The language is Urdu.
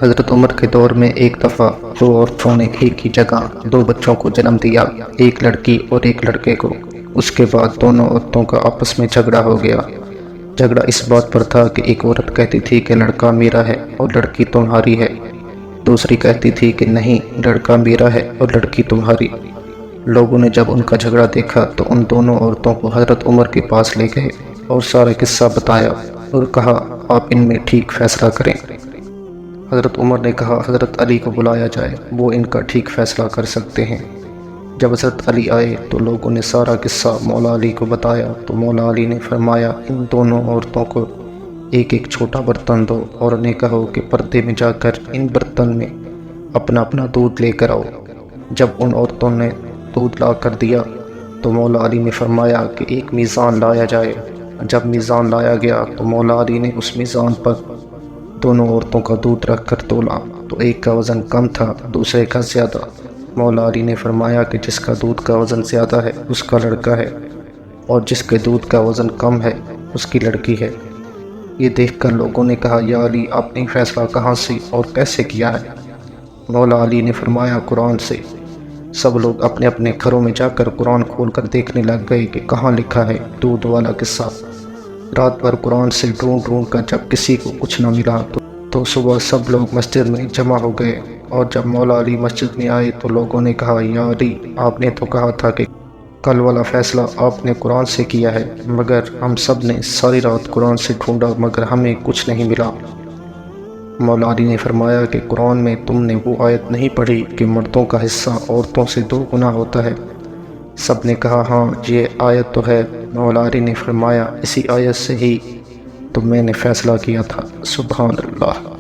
حضرت عمر کے دور میں ایک دفعہ دو عورتوں نے ایک ہی جگہ دو بچوں کو جنم دیا، ایک لڑکی اور ایک لڑکے کو۔ اس کے بعد دونوں عورتوں کا آپس میں جھگڑا ہو گیا۔ جھگڑا اس بات پر تھا کہ ایک عورت کہتی تھی کہ لڑکا میرا ہے اور لڑکی تمہاری ہے، دوسری کہتی تھی کہ نہیں، لڑکا میرا ہے اور لڑکی تمہاری۔ لوگوں نے جب ان کا جھگڑا دیکھا تو ان دونوں عورتوں کو حضرت عمر کے پاس لے گئے اور سارا قصہ بتایا اور کہا آپ ان میں ٹھیک فیصلہ کریں۔ حضرت عمر نے کہا حضرت علی کو بلایا جائے، وہ ان کا ٹھیک فیصلہ کر سکتے ہیں۔ جب حضرت علی آئے تو لوگوں نے سارا قصہ مولا علی کو بتایا تو مولا علی نے فرمایا ان دونوں عورتوں کو ایک ایک چھوٹا برتن دو اور انہیں کہو کہ پردے میں جا کر ان برتن میں اپنا اپنا دودھ لے کر آؤ۔ جب ان عورتوں نے دودھ لا کر دیا تو مولا علی نے فرمایا کہ ایک میزان لایا جائے۔ جب میزان لایا گیا تو مولا علی نے اس میزان پر دونوں عورتوں کا دودھ رکھ کر تولا تو ایک کا وزن کم تھا، دوسرے کا زیادہ۔ مولا علی نے فرمایا کہ جس کا دودھ کا وزن زیادہ ہے اس کا لڑکا ہے اور جس کے دودھ کا وزن کم ہے اس کی لڑکی ہے۔ یہ دیکھ کر لوگوں نے کہا یا علی آپ نے فیصلہ کہاں سے اور کیسے کیا ہے؟ مولا علی نے فرمایا قرآن سے۔ سب لوگ اپنے اپنے گھروں میں جا کر قرآن کھول کر دیکھنے لگ گئے کہ کہاں لکھا ہے دودھ والا قصہ۔ رات بھر قرآن سے ڈھونڈ ڈھونڈ کر جب کسی کو کچھ نہ ملا تو صبح سب لوگ مسجد میں جمع ہو گئے، اور جب مولا علی مسجد میں آئے تو لوگوں نے کہا یا علی آپ نے تو کہا تھا کہ کل والا فیصلہ آپ نے قرآن سے کیا ہے، مگر ہم سب نے ساری رات قرآن سے ڈھونڈا مگر ہمیں کچھ نہیں ملا۔ مولا علی نے فرمایا کہ قرآن میں تم نے وہ آیت نہیں پڑھی کہ مردوں کا حصہ عورتوں سے 2 گنا ہوتا ہے؟ سب نے کہا ہاں یہ آیت تو ہے۔ مولا علی نے فرمایا اسی آیت سے ہی تو میں نے فیصلہ کیا تھا۔ سبحان اللہ۔